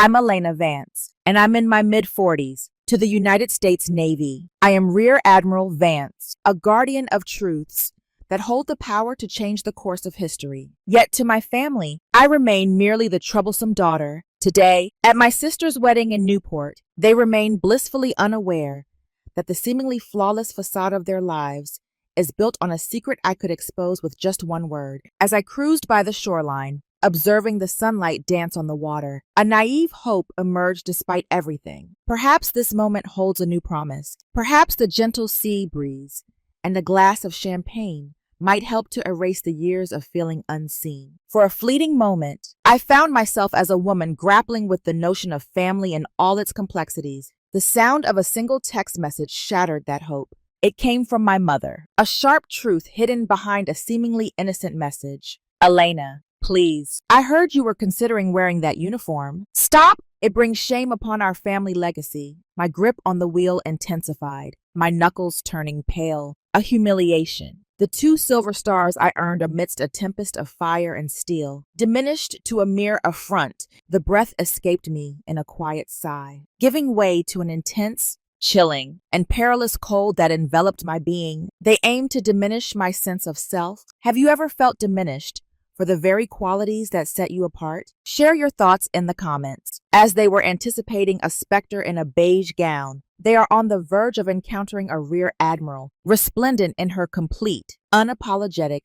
I'm Elena Vance, and I'm in my mid-40s. To the United States Navy, I am Rear Admiral Vance, a guardian of truths that hold the power to change the course of history. Yet to my family, I remain merely the troublesome daughter. Today, at my sister's wedding in Newport, they remain blissfully unaware that the seemingly flawless facade of their lives is built on a secret I could expose with just one word. As I cruised by the shoreline, observing the sunlight dance on the water, a naive hope emerged despite everything. Perhaps this moment holds a new promise. Perhaps the gentle sea breeze and a glass of champagne might help to erase the years of feeling unseen. For a fleeting moment, I found myself as a woman grappling with the notion of family in all its complexities. The sound of a single text message shattered that hope. It came from my mother, a sharp truth hidden behind a seemingly innocent message. Elena, please, I heard you were considering wearing that uniform. Stop! It brings shame upon our family legacy. My grip on the wheel intensified, my knuckles turning pale. A humiliation. The 2 silver stars I earned amidst a tempest of fire and steel diminished to a mere affront. The breath escaped me in a quiet sigh, giving way to an intense, chilling, and perilous cold that enveloped my being. They aimed to diminish my sense of self. Have you ever felt diminished for the very qualities that set you apart? Share your thoughts in the comments. As they were anticipating a specter in a beige gown, they are on the verge of encountering a rear admiral, resplendent in her complete, unapologetic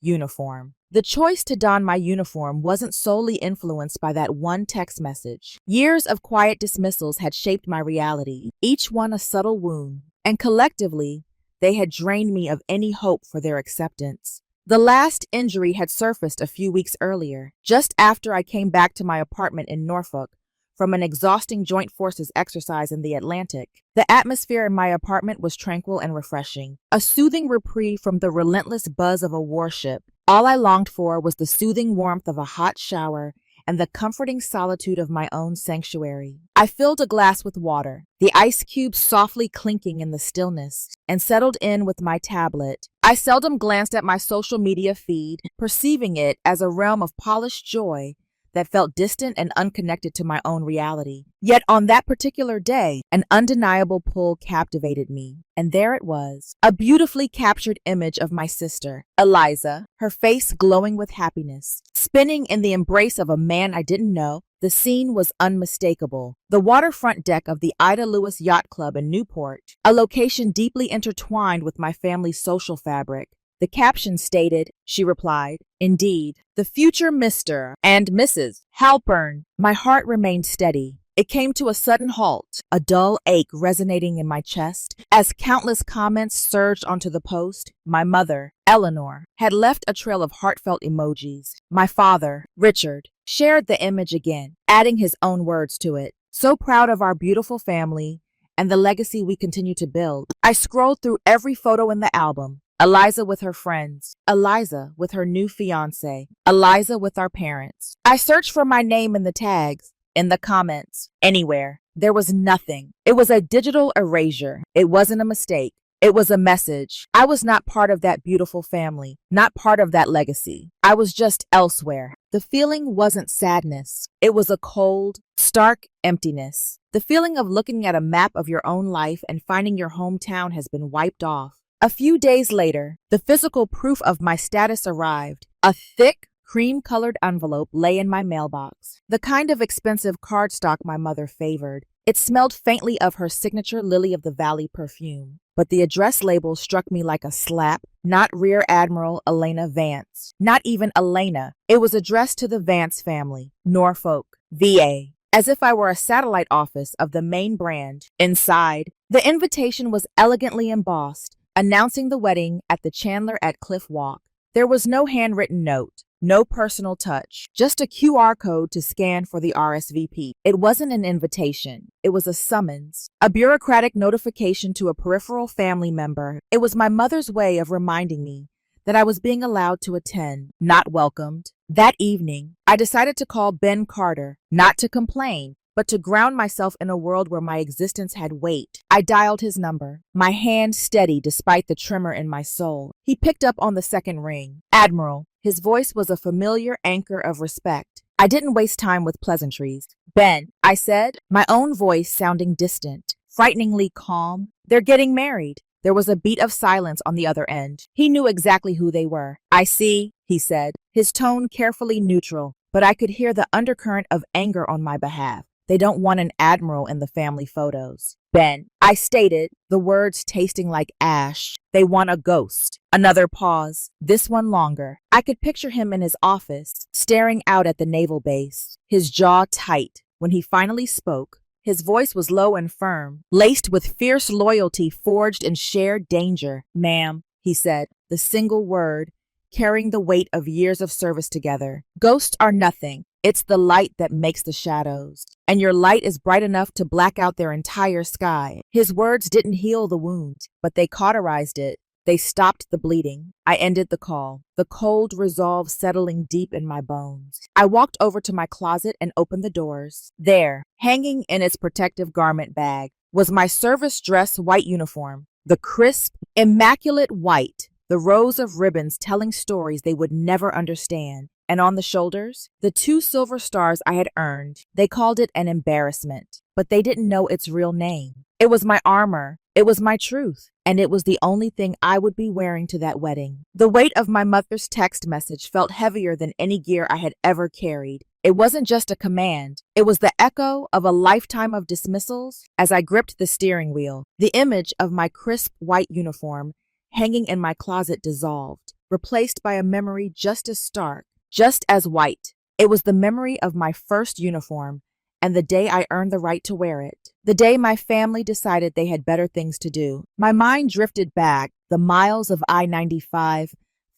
uniform. The choice to don my uniform wasn't solely influenced by that one text message. Years of quiet dismissals had shaped my reality, each one a subtle wound, and collectively, they had drained me of any hope for their acceptance. The last injury had surfaced a few weeks earlier, just after I came back to my apartment in Norfolk from an exhausting joint forces exercise in the Atlantic. The atmosphere in my apartment was tranquil and refreshing, a soothing reprieve from the relentless buzz of a warship. All I longed for was the soothing warmth of a hot shower and the comforting solitude of my own sanctuary. I filled a glass with water, the ice cubes softly clinking in the stillness, and settled in with my tablet. I seldom glanced at my social media feed, perceiving it as a realm of polished joy that felt distant and unconnected to my own reality. Yet on that particular day, an undeniable pull captivated me, and there it was, a beautifully captured image of my sister, Eliza, her face glowing with happiness, spinning in the embrace of a man I didn't know. The scene was unmistakable. The waterfront deck of the Ida Lewis Yacht Club in Newport, a location deeply intertwined with my family's social fabric. The caption stated, she replied, "Indeed, the future Mr. and Mrs. Halpern." My heart remained steady. It came to a sudden halt, a dull ache resonating in my chest, as countless comments surged onto the post. My mother, Eleanor, had left a trail of heartfelt emojis. My father, Richard, shared the image again, adding his own words to it. So proud of our beautiful family and the legacy we continue to build. I scrolled through every photo in the album. Eliza with her friends, Eliza with her new fiancé, Eliza with our parents. I searched for my name in the tags, in the comments, anywhere. There was nothing. It was a digital erasure. It wasn't a mistake. It was a message. I was not part of that beautiful family, not part of that legacy. I was just elsewhere. The feeling wasn't sadness. It was a cold, stark emptiness. The feeling of looking at a map of your own life and finding your hometown has been wiped off. A few days later, the physical proof of my status arrived. A thick, cream-colored envelope lay in my mailbox, the kind of expensive cardstock my mother favored. It smelled faintly of her signature Lily of the Valley perfume, but the address label struck me like a slap. Not Rear Admiral Elena Vance, not even Elena. It was addressed to the Vance family, Norfolk, VA, as if I were a satellite office of the main brand. Inside, the invitation was elegantly embossed, announcing the wedding at the Chandler at Cliff Walk. There was no handwritten note, no personal touch, just a QR code to scan for the RSVP. It wasn't an invitation. It was a summons, a bureaucratic notification to a peripheral family member. It was my mother's way of reminding me that I was being allowed to attend, not welcomed. That evening, I decided to call Ben Carter, not to complain, but to ground myself in a world where my existence had weight. I dialed his number, my hand steady despite the tremor in my soul. He picked up on the second ring. "Admiral." His voice was a familiar anchor of respect. I didn't waste time with pleasantries. Ben, I said, my own voice sounding distant, frighteningly calm. They're getting married. There was a beat of silence on the other end. He knew exactly who they were. I see, he said, his tone carefully neutral, but I could hear the undercurrent of anger on my behalf. They don't want an admiral in the family photos. Ben, I stated, the words tasting like ash. They want a ghost. Another pause, this one longer. I could picture him in his office, staring out at the naval base, his jaw tight. When he finally spoke, his voice was low and firm, laced with fierce loyalty forged in shared danger. Ma'am, he said, the single word, carrying the weight of years of service together. Ghosts are nothing. It's the light that makes the shadows. And your light is bright enough to black out their entire sky. His words didn't heal the wound, but they cauterized it. They stopped the bleeding. I ended the call, the cold resolve settling deep in my bones. I walked over to my closet and opened the doors. There, hanging in its protective garment bag, was my service dress white uniform, the crisp, immaculate white, the rows of ribbons telling stories they would never understand. And on the shoulders, the 2 silver stars I had earned. They called it an embarrassment, but they didn't know its real name. It was my armor. It was my truth. And it was the only thing I would be wearing to that wedding. The weight of my mother's text message felt heavier than any gear I had ever carried. It wasn't just a command. It was the echo of a lifetime of dismissals as I gripped the steering wheel. The image of my crisp white uniform hanging in my closet dissolved, replaced by a memory just as stark, just as white. It was the memory of my first uniform and the day I earned the right to wear it. The day my family decided they had better things to do. My mind drifted back, the miles of I-95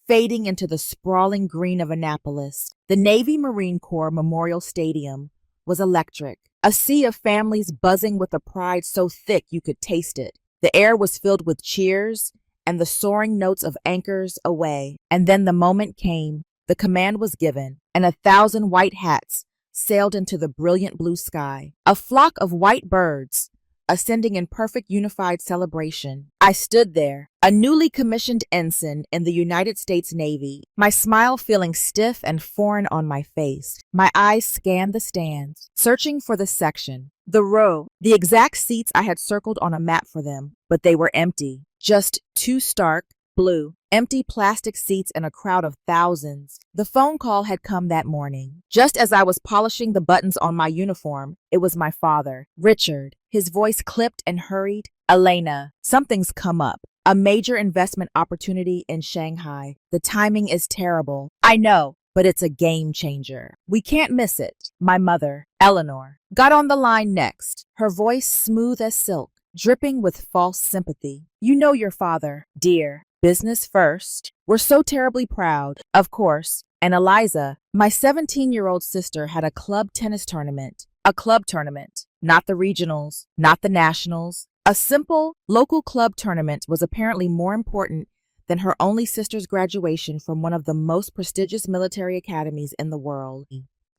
fading into the sprawling green of Annapolis. The Navy Marine Corps Memorial Stadium was electric, a sea of families buzzing with a pride so thick you could taste it. The air was filled with cheers and the soaring notes of anchors away. And then the moment came. The command was given, and 1,000 white hats sailed into the brilliant blue sky. A flock of white birds, ascending in perfect unified celebration. I stood there, a newly commissioned ensign in the United States Navy, my smile feeling stiff and foreign on my face. My eyes scanned the stands, searching for the section, the row, the exact seats I had circled on a map for them, but they were empty. Just 2 stark, blue, empty plastic seats in a crowd of thousands. The phone call had come that morning. Just as I was polishing the buttons on my uniform, it was my father, Richard. His voice clipped and hurried. Elena, something's come up. A major investment opportunity in Shanghai. The timing is terrible. I know, but it's a game changer. We can't miss it. My mother, Eleanor, got on the line next, her voice smooth as silk, dripping with false sympathy. You know your father, dear. Business first. We're so terribly proud, of course. And Eliza, my 17-year-old sister, had a club tennis tournament. A club tournament. Not the regionals, not the nationals. A simple, local club tournament was apparently more important than her only sister's graduation from one of the most prestigious military academies in the world.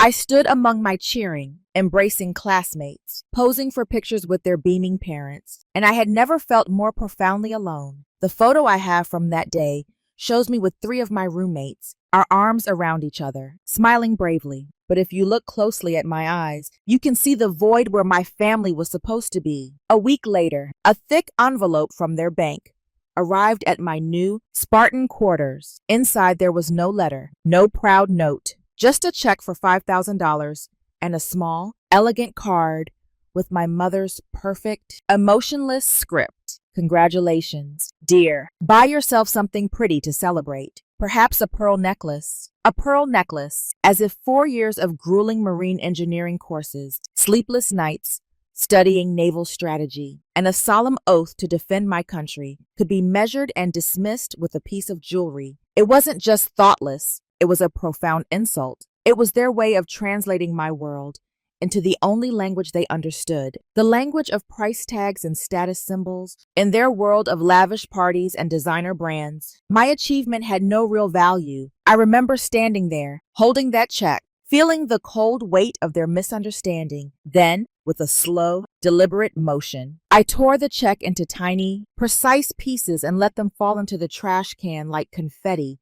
I stood among my cheering, embracing classmates, posing for pictures with their beaming parents, and I had never felt more profoundly alone. The photo I have from that day shows me with 3 of my roommates, our arms around each other, smiling bravely. But if you look closely at my eyes, you can see the void where my family was supposed to be. A week later, a thick envelope from their bank arrived at my new Spartan quarters. Inside there was no letter, no proud note, just a check for $5,000 and a small, elegant card with my mother's perfect, emotionless script. Congratulations, dear. Buy yourself something pretty to celebrate. Perhaps a pearl necklace. A pearl necklace, as if 4 years of grueling marine engineering courses, sleepless nights, studying naval strategy, and a solemn oath to defend my country could be measured and dismissed with a piece of jewelry. It wasn't just thoughtless. It was a profound insult. It was their way of translating my world into the only language they understood, the language of price tags and status symbols. In their world of lavish parties and designer brands, my achievement had no real value. I remember standing there, holding that check, feeling the cold weight of their misunderstanding. Then, with a slow, deliberate motion, I tore the check into tiny, precise pieces and let them fall into the trash can like confetti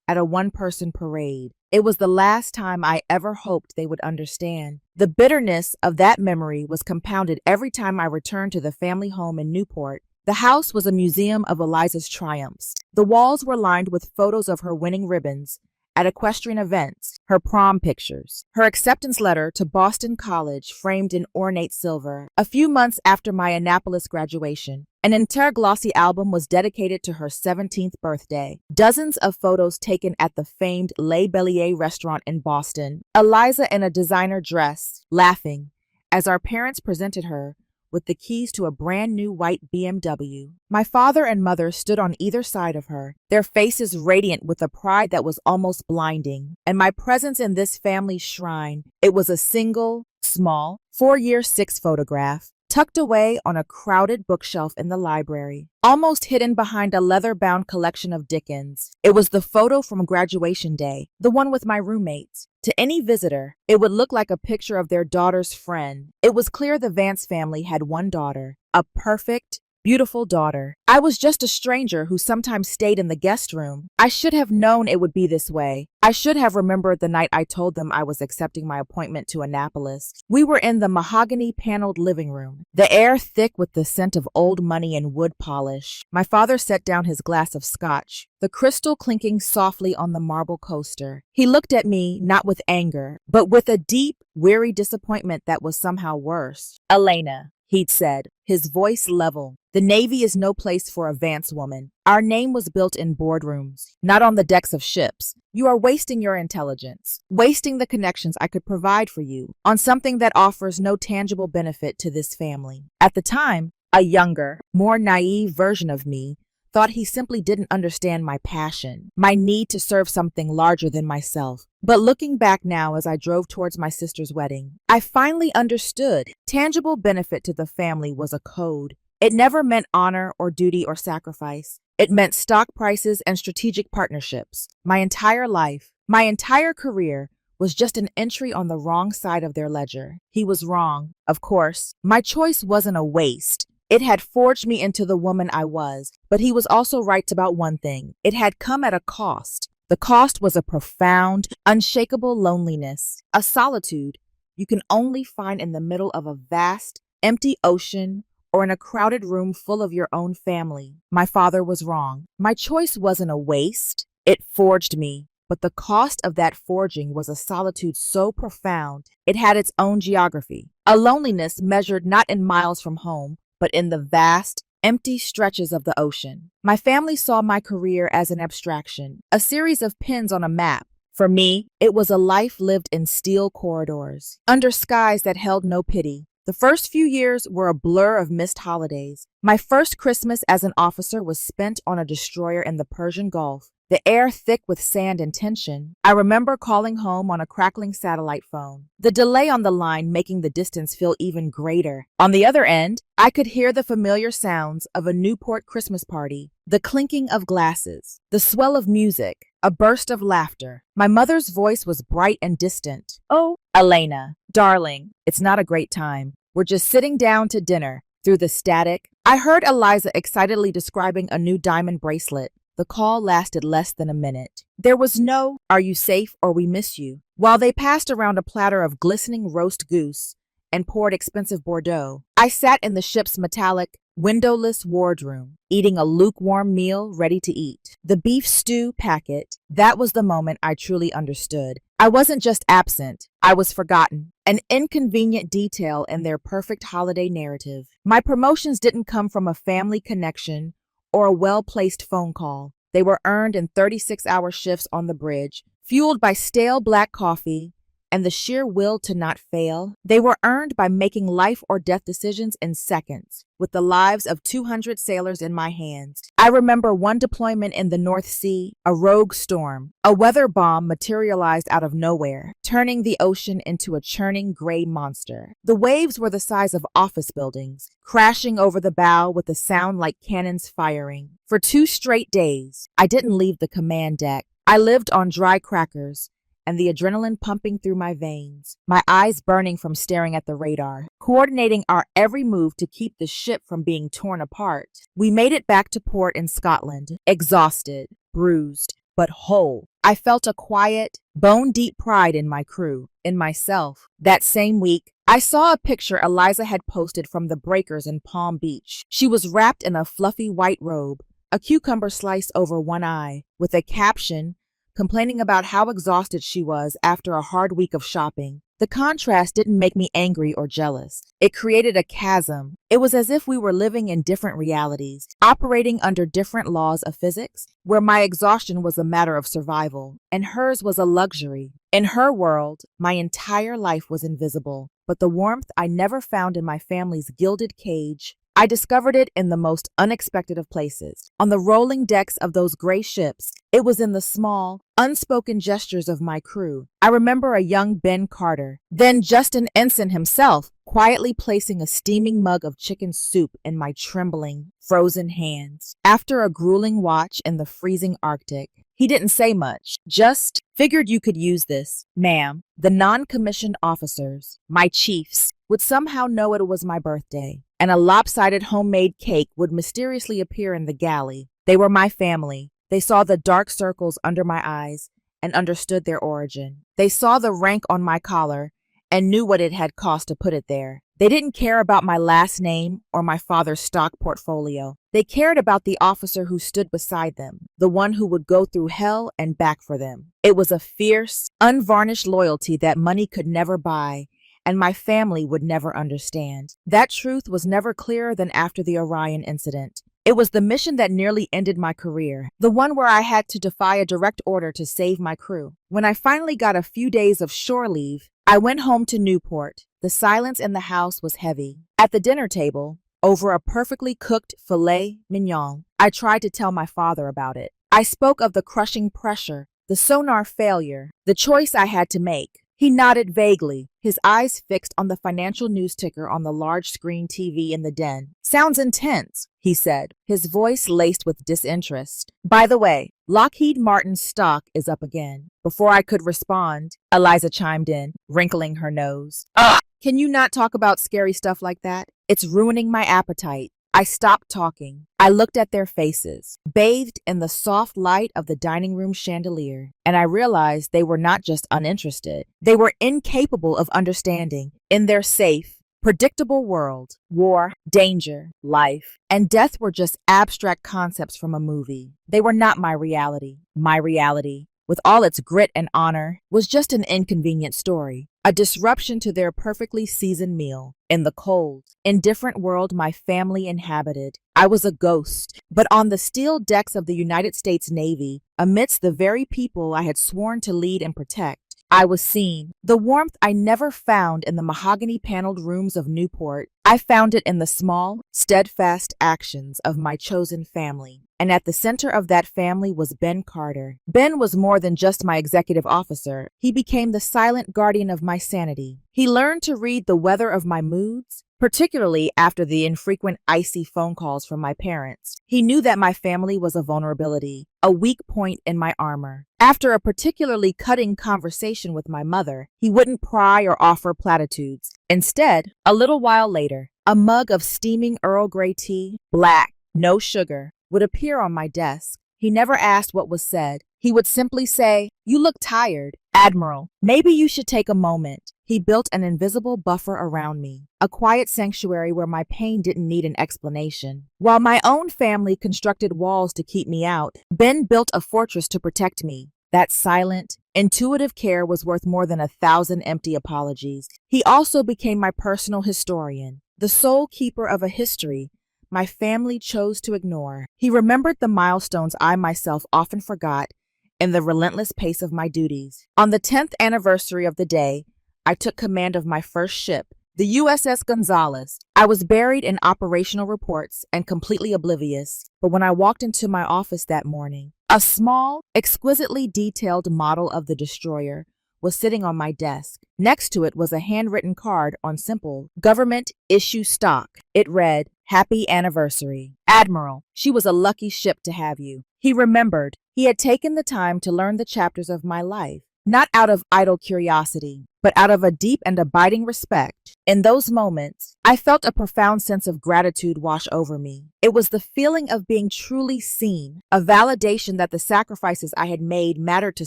at a one-person parade. It was the last time I ever hoped they would understand. The bitterness of that memory was compounded every time I returned to the family home in Newport. The house was a museum of Eliza's triumphs. The walls were lined with photos of her winning ribbons at equestrian events, her prom pictures, her acceptance letter to Boston College framed in ornate silver. A few months after my Annapolis graduation, an interglossy album was dedicated to her 17th birthday. Dozens of photos taken at the famed Les Bellier restaurant in Boston. Eliza in a designer dress, laughing, as our parents presented her with the keys to a brand new white BMW. My father and mother stood on either side of her, their faces radiant with a pride that was almost blinding. And my presence in this family's shrine, it was a single, small, 4x6 photograph, tucked away on a crowded bookshelf in the library, almost hidden behind a leather-bound collection of Dickens. It was the photo from graduation day, the one with my roommates. To any visitor, it would look like a picture of their daughter's friend. It was clear the Vance family had one daughter, a perfect, beautiful daughter. I was just a stranger who sometimes stayed in the guest room. I should have known it would be this way. I should have remembered the night I told them I was accepting my appointment to Annapolis. We were in the mahogany-paneled living room, the air thick with the scent of old money and wood polish. My father set down his glass of scotch, the crystal clinking softly on the marble coaster. He looked at me, not with anger, but with a deep, weary disappointment that was somehow worse. "Elena," he'd said, his voice level, "the Navy is no place for a Vance woman. Our name was built in boardrooms, not on the decks of ships. You are wasting your intelligence, wasting the connections I could provide for you, on something that offers no tangible benefit to this family." At the time, a younger, more naive version of me thought he simply didn't understand my passion, my need to serve something larger than myself. But looking back now as I drove towards my sister's wedding, I finally understood. Tangible benefit to the family was a code. It never meant honor or duty or sacrifice. It meant stock prices and strategic partnerships. My entire life, my entire career, was just an entry on the wrong side of their ledger. He was wrong, of course. My choice wasn't a waste. It had forged me into the woman I was, but he was also right about one thing. It had come at a cost. The cost was a profound, unshakable loneliness, a solitude you can only find in the middle of a vast, empty ocean or in a crowded room full of your own family. My father was wrong. My choice wasn't a waste. It forged me. But the cost of that forging was a solitude so profound, it had its own geography. A loneliness measured not in miles from home, but in the vast, empty stretches of the ocean. My family saw my career as an abstraction, a series of pins on a map. For me, it was a life lived in steel corridors, under skies that held no pity. The first few years were a blur of missed holidays. My first Christmas as an officer was spent on a destroyer in the Persian Gulf, the air thick with sand and tension. I remember calling home on a crackling satellite phone, the delay on the line making the distance feel even greater. On the other end, I could hear the familiar sounds of a Newport Christmas party, the clinking of glasses, the swell of music, a burst of laughter. My mother's voice was bright and distant. "Oh, Elena, darling, it's not a great time. We're just sitting down to dinner." Through the static, I heard Eliza excitedly describing a new diamond bracelet. The call lasted less than a minute. There was no, "Are you safe or we miss you?" While they passed around a platter of glistening roast goose and poured expensive Bordeaux, I sat in the ship's metallic, windowless wardroom, eating a lukewarm meal ready to eat. The beef stew packet, that was the moment I truly understood. I wasn't just absent, I was forgotten, an inconvenient detail in their perfect holiday narrative. My promotions didn't come from a family connection or a well-placed phone call. They were earned in 36-hour shifts on the bridge, fueled by stale black coffee and the sheer will to not fail. They were earned by making life or death decisions in seconds, with the lives of 200 sailors in my hands. I remember one deployment in the North Sea, a rogue storm. A weather bomb materialized out of nowhere, turning the ocean into a churning gray monster. The waves were the size of office buildings, crashing over the bow with a sound like cannons firing. For 2 straight days, I didn't leave the command deck. I lived on dry crackers, and the adrenaline pumping through my veins, my eyes burning from staring at the radar, coordinating our every move to keep the ship from being torn apart. We made it back to port in Scotland, exhausted, bruised, but whole. I felt a quiet, bone-deep pride in my crew, in myself. That same week, I saw a picture Eliza had posted from the breakers in Palm Beach. She was wrapped in a fluffy white robe, a cucumber sliced over one eye, with a caption complaining about how exhausted she was after a hard week of shopping. The contrast didn't make me angry or jealous. It created a chasm. It was as if we were living in different realities, operating under different laws of physics, where my exhaustion was a matter of survival, and hers was a luxury. In her world, my entire life was invisible, but the warmth I never found in my family's gilded cage, I discovered it in the most unexpected of places. On the rolling decks of those gray ships, it was in the small, unspoken gestures of my crew. I remember a young Ben Carter, then just an ensign himself, quietly placing a steaming mug of chicken soup in my trembling, frozen hands. After a grueling watch in the freezing Arctic, he didn't say much, just figured you could use this, ma'am. The non-commissioned officers, my chiefs, would somehow know it was my birthday, and a lopsided homemade cake would mysteriously appear in the galley. They were my family. They saw the dark circles under my eyes and understood their origin. They saw the rank on my collar and knew what it had cost to put it there. They didn't care about my last name or my father's stock portfolio. They cared about the officer who stood beside them, the one who would go through hell and back for them. It was a fierce, unvarnished loyalty that money could never buy, and my family would never understand. That truth was never clearer than after the Orion incident. It was the mission that nearly ended my career, the one where I had to defy a direct order to save my crew. When I finally got a few days of shore leave, I went home to Newport. The silence in the house was heavy. At the dinner table, over a perfectly cooked filet mignon, I tried to tell my father about it. I spoke of the crushing pressure, the sonar failure, the choice I had to make. He nodded vaguely, his eyes fixed on the financial news ticker on the large screen TV in the den. "Sounds intense," he said, his voice laced with disinterest. "By the way, Lockheed Martin's stock is up again." Before I could respond, Eliza chimed in, wrinkling her nose. "Ugh! Can you not talk about scary stuff like that? It's ruining my appetite." I stopped talking. I looked at their faces, bathed in the soft light of the dining room chandelier, and I realized they were not just uninterested. They were incapable of understanding. In their safe, predictable world, war, danger, life, and death were just abstract concepts from a movie. They were not my reality. My reality, with all its grit and honor, was just an inconvenient story, a disruption to their perfectly seasoned meal. In the cold, indifferent world my family inhabited, I was a ghost, but on the steel decks of the United States Navy, amidst the very people I had sworn to lead and protect, I was seen. The warmth I never found in the mahogany-paneled rooms of Newport, I found it in the small, steadfast actions of my chosen family. And at the center of that family was Ben Carter. Ben was more than just my executive officer. He became the silent guardian of my sanity. He learned to read the weather of my moods, particularly after the infrequent icy phone calls from my parents. He knew that my family was a vulnerability, a weak point in my armor. After a particularly cutting conversation with my mother, he wouldn't pry or offer platitudes. Instead, a little while later, a mug of steaming Earl Grey tea, black, no sugar, would appear on my desk. He never asked what was said. He would simply say, "You look tired. Admiral, maybe you should take a moment." He built an invisible buffer around me, a quiet sanctuary where my pain didn't need an explanation. While my own family constructed walls to keep me out, Ben built a fortress to protect me. That silent, intuitive care was worth more than 1,000 empty apologies. He also became my personal historian, the sole keeper of a history my family chose to ignore. He remembered the milestones I myself often forgot in the relentless pace of my duties. On the 10th anniversary of the day, I took command of my first ship, the USS Gonzales. I was buried in operational reports and completely oblivious, but when I walked into my office that morning, a small, exquisitely detailed model of the destroyer was sitting on my desk. Next to it was a handwritten card on simple government issue stock. It read, "Happy anniversary. Admiral, she was a lucky ship to have you." He remembered. He had taken the time to learn the chapters of my life, not out of idle curiosity, but out of a deep and abiding respect. In those moments, I felt a profound sense of gratitude wash over me. It was the feeling of being truly seen, a validation that the sacrifices I had made mattered to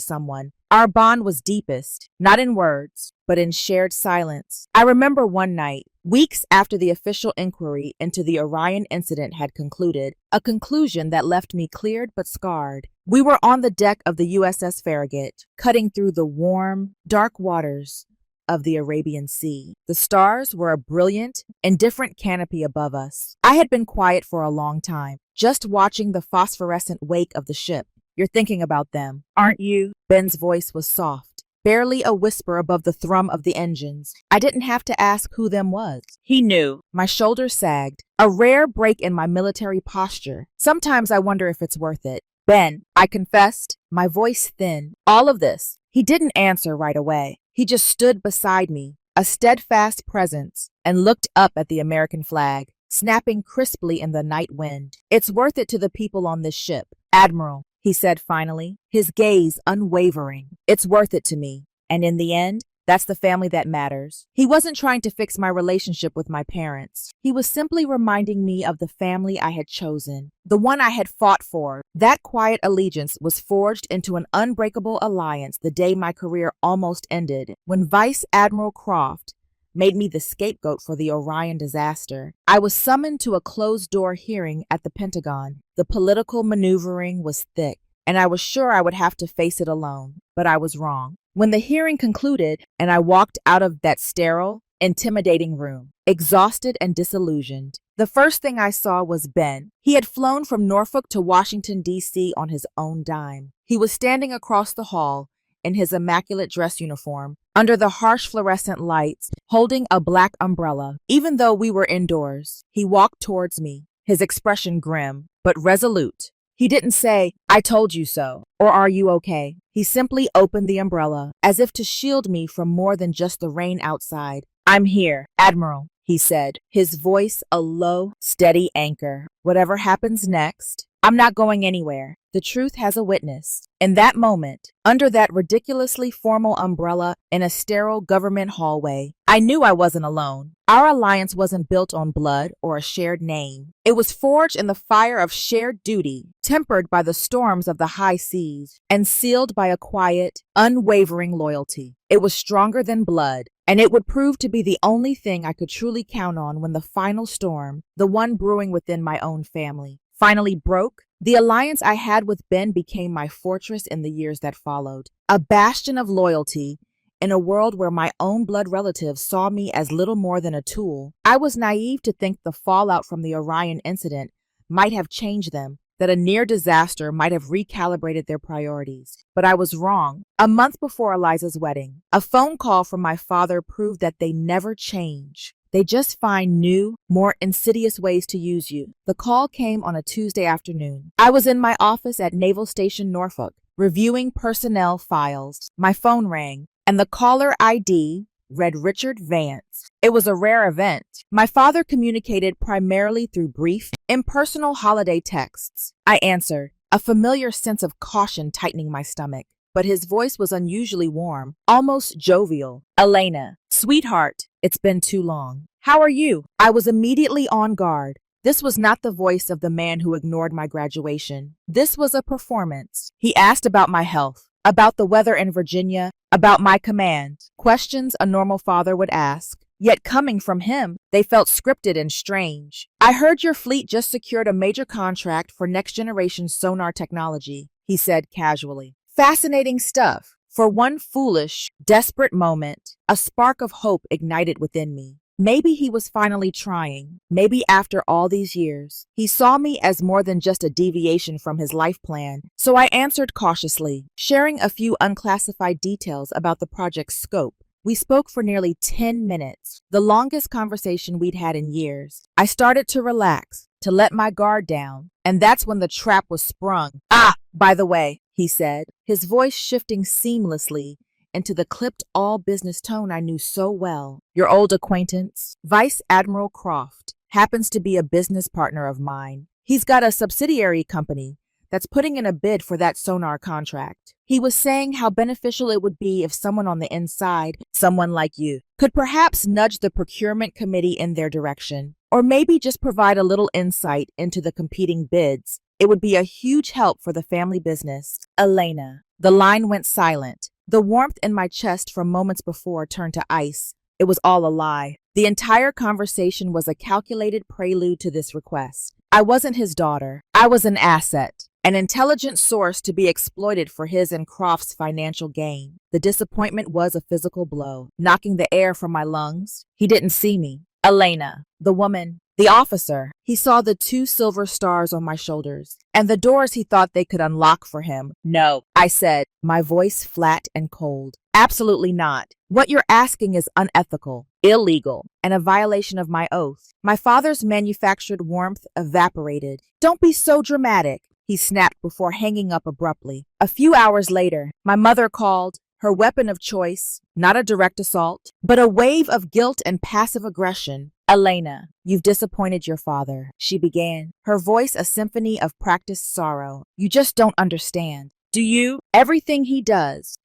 someone. Our bond was deepest, not in words, but in shared silence. I remember one night, weeks after the official inquiry into the Orion incident had concluded, a conclusion that left me cleared but scarred. We were on the deck of the USS Farragut, cutting through the warm, dark waters of the Arabian Sea. The stars were a brilliant, indifferent canopy above us. I had been quiet for a long time, just watching the phosphorescent wake of the ship. You're thinking about them, aren't you? Ben's voice was soft, barely a whisper above the thrum of the engines. I didn't have to ask who them was. He knew. My shoulders sagged, a rare break in my military posture. Sometimes I wonder if it's worth it. Ben, I confessed, my voice thin. All of this. He didn't answer right away. He just stood beside me, a steadfast presence, and looked up at the American flag, snapping crisply in the night wind. It's worth it to the people on this ship. Admiral, he said finally, his gaze unwavering. It's worth it to me. And in the end, that's the family that matters. He wasn't trying to fix my relationship with my parents. He was simply reminding me of the family I had chosen, the one I had fought for. That quiet allegiance was forged into an unbreakable alliance the day my career almost ended, when Vice Admiral Croft made me the scapegoat for the Orion disaster. I was summoned to a closed-door hearing at the Pentagon. The political maneuvering was thick, and I was sure I would have to face it alone, but I was wrong. When the hearing concluded and I walked out of that sterile, intimidating room, exhausted and disillusioned, the first thing I saw was Ben. He had flown from Norfolk to Washington, D.C. on his own dime. He was standing across the hall in his immaculate dress uniform, under the harsh fluorescent lights, holding a black umbrella. Even though we were indoors, he walked towards me, his expression grim, but resolute. He didn't say, "I told you so," or "Are you okay?" He simply opened the umbrella, as if to shield me from more than just the rain outside. "I'm here, Admiral," he said, his voice a low, steady anchor. "Whatever happens next, I'm not going anywhere. The truth has a witness." In that moment, under that ridiculously formal umbrella in a sterile government hallway, I knew I wasn't alone. Our alliance wasn't built on blood or a shared name. It was forged in the fire of shared duty, tempered by the storms of the high seas, and sealed by a quiet, unwavering loyalty. It was stronger than blood, and it would prove to be the only thing I could truly count on when the final storm, the one brewing within my own family, finally broke. The alliance I had with Ben became my fortress in the years that followed, a bastion of loyalty in a world where my own blood relatives saw me as little more than a tool. I was naive to think the fallout from the Orion incident might have changed them, that a near disaster might have recalibrated their priorities. But I was wrong. A month before Eliza's wedding, a phone call from my father proved that they never change. They just find new, more insidious ways to use you. The call came on a Tuesday afternoon. I was in my office at Naval Station Norfolk, reviewing personnel files. My phone rang, and the caller ID read Richard Vance. It was a rare event. My father communicated primarily through brief, impersonal holiday texts. I answered, a familiar sense of caution tightening my stomach. But his voice was unusually warm, almost jovial. "Elena, sweetheart, it's been too long. How are you?" I was immediately on guard. This was not the voice of the man who ignored my graduation. This was a performance. He asked about my health, about the weather in Virginia, about my command. Questions a normal father would ask. Yet coming from him, they felt scripted and strange. "I heard your fleet just secured a major contract for next-generation sonar technology," he said casually. Fascinating stuff. For one foolish, desperate moment, a spark of hope ignited within me. Maybe he was finally trying. Maybe after all these years, he saw me as more than just a deviation from his life plan. So I answered cautiously, sharing a few unclassified details about the project's scope. We spoke for nearly 10 minutes, the longest conversation we'd had in years. I started to relax, to let my guard down, and that's when the trap was sprung. "Ah, by the way," he said, his voice shifting seamlessly into the clipped all-business tone I knew so well. "Your old acquaintance, Vice Admiral Croft, happens to be a business partner of mine. He's got a subsidiary company that's putting in a bid for that sonar contract. He was saying how beneficial it would be if someone on the inside, someone like you, could perhaps nudge the procurement committee in their direction, or maybe just provide a little insight into the competing bids. It would be a huge help for the family business. Elena. The line went silent. The warmth in my chest from moments before turned to ice. It was all a lie. The entire conversation was a calculated prelude to this request. I wasn't his daughter. I was an asset, an intelligent source to be exploited for his and Croft's financial gain. The disappointment was a physical blow, knocking the air from my lungs. He didn't see me. Elena, the woman, the officer. He saw the 2 silver stars on my shoulders and the doors he thought they could unlock for him. No, I said, my voice flat and cold. Absolutely not. What you're asking is unethical, illegal, and a violation of my oath. My father's manufactured warmth evaporated. Don't be so dramatic, he snapped before hanging up abruptly. A few hours later, my mother called. Her weapon of choice, not a direct assault, but a wave of guilt and passive aggression. Elena, you've disappointed your father, she began, her voice a symphony of practiced sorrow. You just don't understand. Do you? Everything he does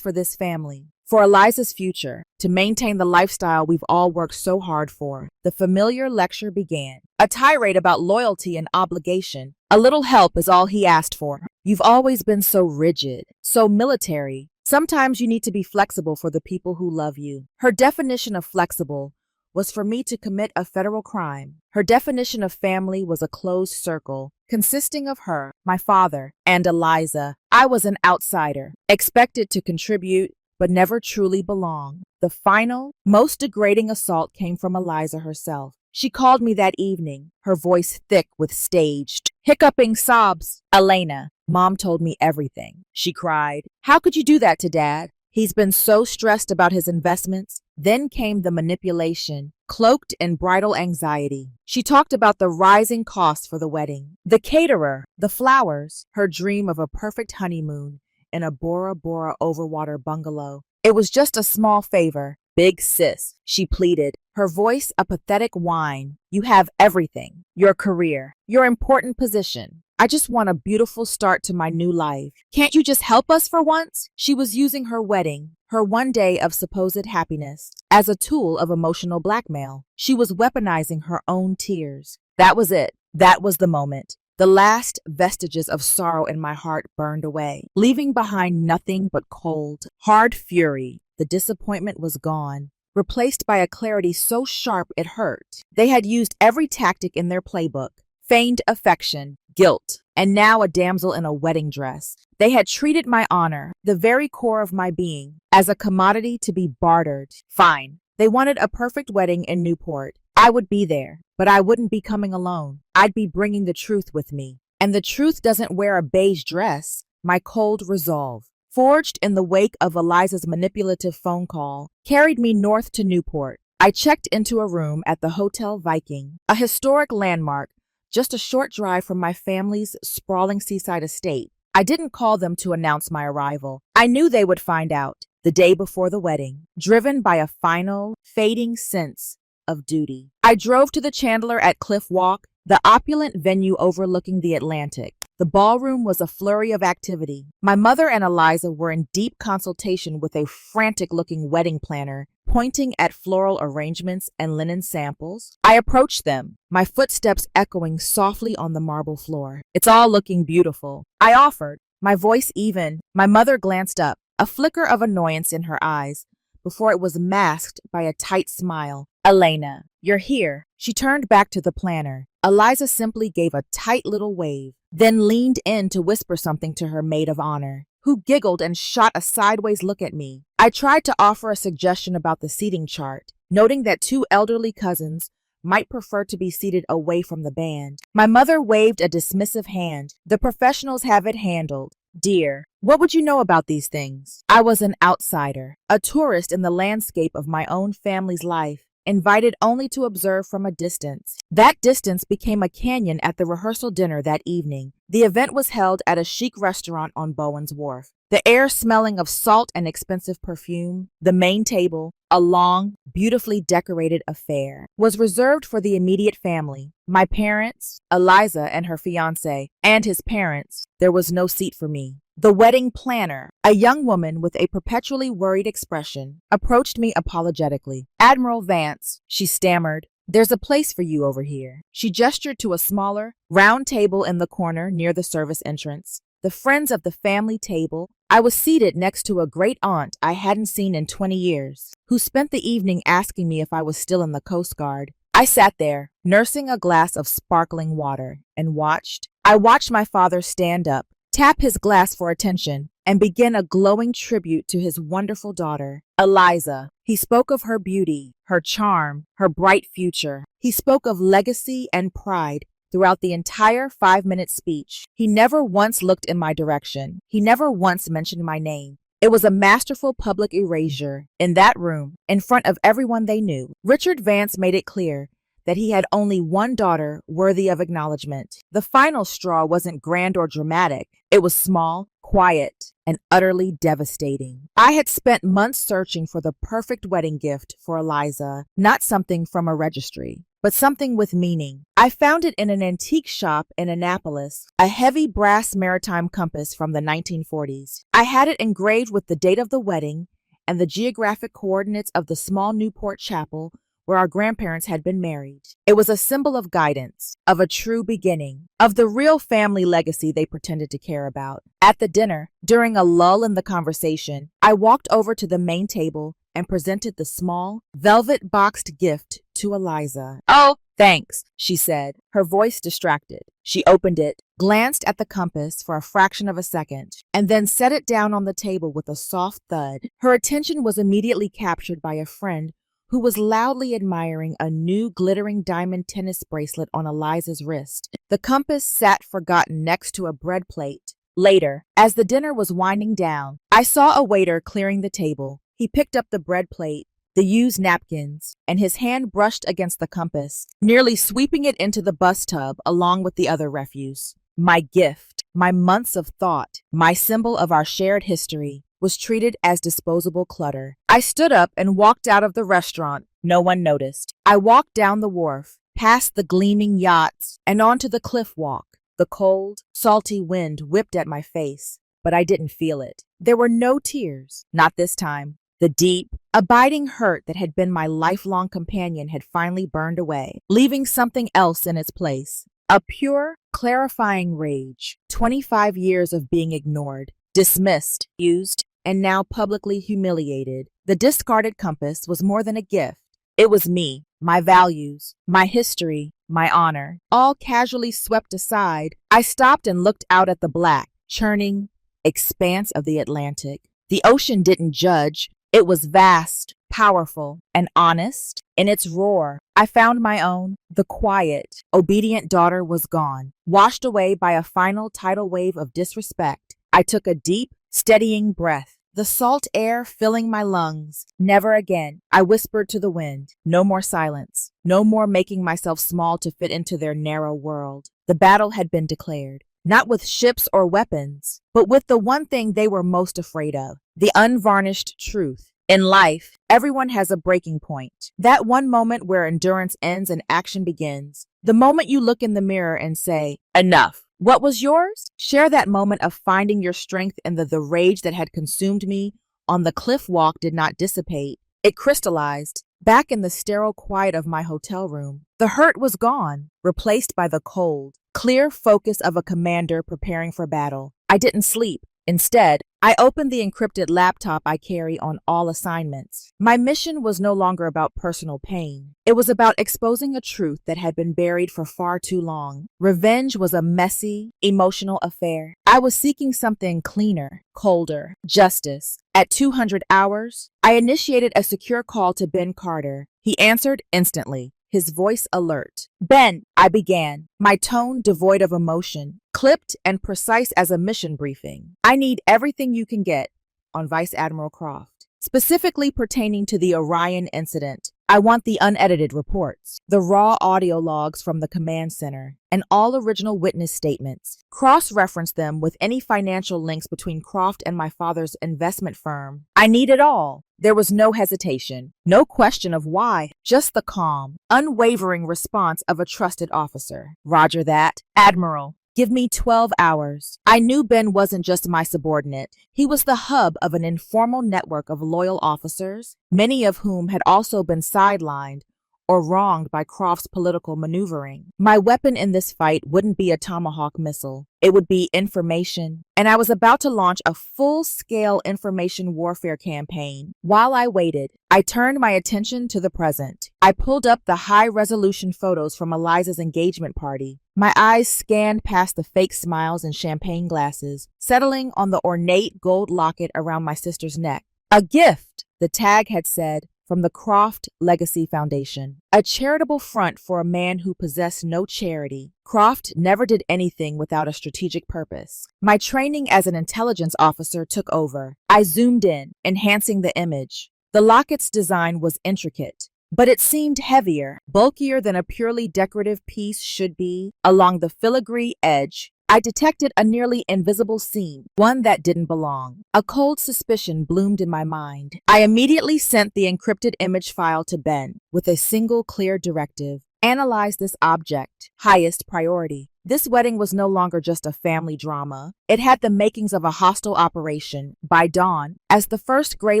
for this family, for Eliza's future, to maintain the lifestyle we've all worked so hard for. The familiar lecture began, a tirade about loyalty and obligation. A little help is all he asked for. You've always been so rigid, so military. Sometimes you need to be flexible for the people who love you. Her definition of flexible was for me to commit a federal crime. Her definition of family was a closed circle, consisting of her, my father, and Eliza. I was an outsider, expected to contribute, but never truly belong. The final, most degrading assault came from Eliza herself. She called me that evening, her voice thick with staged, hiccuping sobs. Elena, Mom told me everything, she cried. How could you do that to Dad? He's been so stressed about his investments. Then came the manipulation, cloaked in bridal anxiety. She talked about the rising costs for the wedding, the caterer, the flowers, her dream of a perfect honeymoon in a Bora Bora overwater bungalow. It was just a small favor. Big sis, she pleaded, her voice a pathetic whine. You have everything, your career, your important position. I just want a beautiful start to my new life. Can't you just help us for once? She was using her wedding, her one day of supposed happiness, as a tool of emotional blackmail. She was weaponizing her own tears. That was it. That was the moment. The last vestiges of sorrow in my heart burned away, leaving behind nothing but cold, hard fury. The disappointment was gone, replaced by a clarity so sharp it hurt. They had used every tactic in their playbook. Feigned affection, guilt, and now a damsel in a wedding dress. They had treated my honor, the very core of my being, as a commodity to be bartered. Fine. They wanted a perfect wedding in Newport. I would be there, but I wouldn't be coming alone. I'd be bringing the truth with me. And the truth doesn't wear a beige dress. My cold resolve, forged in the wake of Eliza's manipulative phone call, carried me north to Newport. I checked into a room at the Hotel Viking, a historic landmark, just a short drive from my family's sprawling seaside estate. I didn't call them to announce my arrival. I knew they would find out the day before the wedding, driven by a final, fading sense of duty. I drove to the Chandler at Cliff Walk, the opulent venue overlooking the Atlantic. The ballroom was a flurry of activity. My mother and Eliza were in deep consultation with a frantic-looking wedding planner, pointing at floral arrangements and linen samples. I approached them, my footsteps echoing softly on the marble floor. It's all looking beautiful, I offered, my voice even. My mother glanced up, a flicker of annoyance in her eyes, before it was masked by a tight smile. Elena, you're here. She turned back to the planner. Eliza simply gave a tight little wave, then leaned in to whisper something to her maid of honor, who giggled and shot a sideways look at me. I tried to offer a suggestion about the seating chart, noting that 2 elderly cousins might prefer to be seated away from the band. My mother waved a dismissive hand. The professionals have it handled. Dear, what would you know about these things? I was an outsider, a tourist in the landscape of my own family's life, invited only to observe from a distance. That distance became a canyon at the rehearsal dinner that evening. The event was held at a chic restaurant on Bowen's Wharf, the air smelling of salt and expensive perfume. The main table, a long, beautifully decorated affair, was reserved for the immediate family. My parents, Eliza and her fiancé, and his parents. There was no seat for me. The wedding planner, a young woman with a perpetually worried expression, approached me apologetically. "Admiral Vance," she stammered, "there's a place for you over here." She gestured to a smaller, round table in the corner near the service entrance. The friends of the family table. I was seated next to a great aunt I hadn't seen in 20 years, who spent the evening asking me if I was still in the Coast Guard. I sat there, nursing a glass of sparkling water, and watched. I watched my father stand up, tap his glass for attention, and begin a glowing tribute to his wonderful daughter, Eliza. He spoke of her beauty, her charm, her bright future. He spoke of legacy and pride throughout the entire 5-minute speech. He never once looked in my direction. He never once mentioned my name. It was a masterful public erasure. In that room, in front of everyone they knew, Richard Vance made it clear that he had only one daughter worthy of acknowledgement. The final straw wasn't grand or dramatic. It was small, quiet, and utterly devastating. I had spent months searching for the perfect wedding gift for Eliza, not something from a registry, but something with meaning. I found it in an antique shop in Annapolis, a heavy brass maritime compass from the 1940s. I had it engraved with the date of the wedding and the geographic coordinates of the small Newport chapel where our grandparents had been married. It was a symbol of guidance, of a true beginning, of the real family legacy they pretended to care about. At the dinner, during a lull in the conversation, I walked over to the main table and presented the small, velvet-boxed gift to Eliza. "Oh, thanks," she said, her voice distracted. She opened it, glanced at the compass for a fraction of a second, and then set it down on the table with a soft thud. Her attention was immediately captured by a friend who was loudly admiring a new glittering diamond tennis bracelet on Eliza's wrist. The compass sat forgotten next to a bread plate. Later, as the dinner was winding down, I saw a waiter clearing the table. He picked up the bread plate, the used napkins, and his hand brushed against the compass, nearly sweeping it into the bus tub along with the other refuse. My gift, my months of thought, my symbol of our shared history, was treated as disposable clutter. I stood up and walked out of the restaurant. No one noticed. I walked down the wharf, past the gleaming yachts, and onto the cliff walk. The cold, salty wind whipped at my face, but I didn't feel it. There were no tears, not this time. The deep, abiding hurt that had been my lifelong companion had finally burned away, leaving something else in its place. A pure, clarifying rage. 25 years of being ignored, dismissed, used, and now publicly humiliated. The discarded compass was more than a gift. It was me, my values, my history, my honor, all casually swept aside. I stopped and looked out at the black, churning expanse of the Atlantic. The ocean didn't judge. It was vast, powerful, and honest. In its roar, I found my own. The quiet, obedient daughter was gone, washed away by a final tidal wave of disrespect. I took a deep, steadying breath, the salt air filling my lungs. Never again, I whispered to the wind. No more silence. No more making myself small to fit into their narrow world. The battle had been declared, not with ships or weapons, but with the one thing they were most afraid of, the unvarnished truth. In life, everyone has a breaking point. That one moment where endurance ends and action begins. The moment you look in the mirror and say, "Enough." What was yours? Share that moment of finding your strength in the rage that had consumed me on the cliff walk did not dissipate. It crystallized. Back in the sterile quiet of my hotel room, the hurt was gone, replaced by the cold, clear focus of a commander preparing for battle. I didn't sleep. Instead, I opened the encrypted laptop I carry on all assignments. My mission was no longer about personal pain. It was about exposing a truth that had been buried for far too long. Revenge was a messy, emotional affair. I was seeking something cleaner, colder, justice. At 200 hours, I initiated a secure call to Ben Carter. He answered instantly, his voice alert. "Ben," I began, my tone devoid of emotion, clipped and precise as a mission briefing. "I need everything you can get on Vice Admiral Croft, specifically pertaining to the Orion incident. I want the unedited reports, the raw audio logs from the command center, and all original witness statements. Cross-reference them with any financial links between Croft and my father's investment firm. I need it all. There was no hesitation, no question of why, just the calm, unwavering response of a trusted officer. Roger that. Admiral. Give me 12 hours. I knew Ben wasn't just my subordinate. He was the hub of an informal network of loyal officers, many of whom had also been sidelined or wronged by Croft's political maneuvering. My weapon in this fight wouldn't be a Tomahawk missile. It would be information, and I was about to launch a full-scale information warfare campaign. While I waited, I turned my attention to the present. I pulled up the high-resolution photos from Eliza's engagement party. My eyes scanned past the fake smiles and champagne glasses, settling on the ornate gold locket around my sister's neck. A gift, the tag had said, from the Croft Legacy Foundation, a charitable front for a man who possessed no charity. Croft never did anything without a strategic purpose. My training as an intelligence officer took over. I zoomed in, enhancing the image. The locket's design was intricate, but it seemed heavier, bulkier than a purely decorative piece should be. Along the filigree edge, I detected a nearly invisible seam, one that didn't belong. A cold suspicion bloomed in my mind. I immediately sent the encrypted image file to Ben with a single clear directive: analyze this object, highest priority. This wedding was no longer just a family drama. It had the makings of a hostile operation. By dawn, as the first gray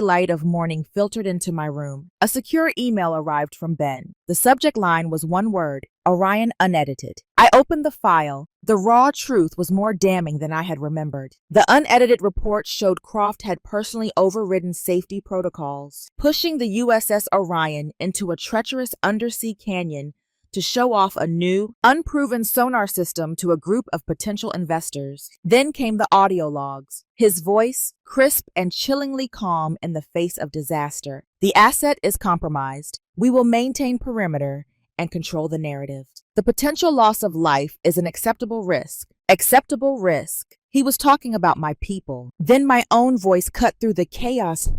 light of morning filtered into my room, a secure email arrived from Ben. The subject line was one word: Orion unedited. I opened the file. The raw truth was more damning than I had remembered. The unedited report showed Croft had personally overridden safety protocols, pushing the USS Orion into a treacherous undersea canyon to show off a new, unproven sonar system to a group of potential investors. Then came the audio logs, his voice crisp and chillingly calm in the face of disaster. The asset is compromised. We will maintain perimeter and control the narrative. The potential loss of life is an acceptable risk. Acceptable risk. He was talking about my people. Then my own voice cut through the chaos.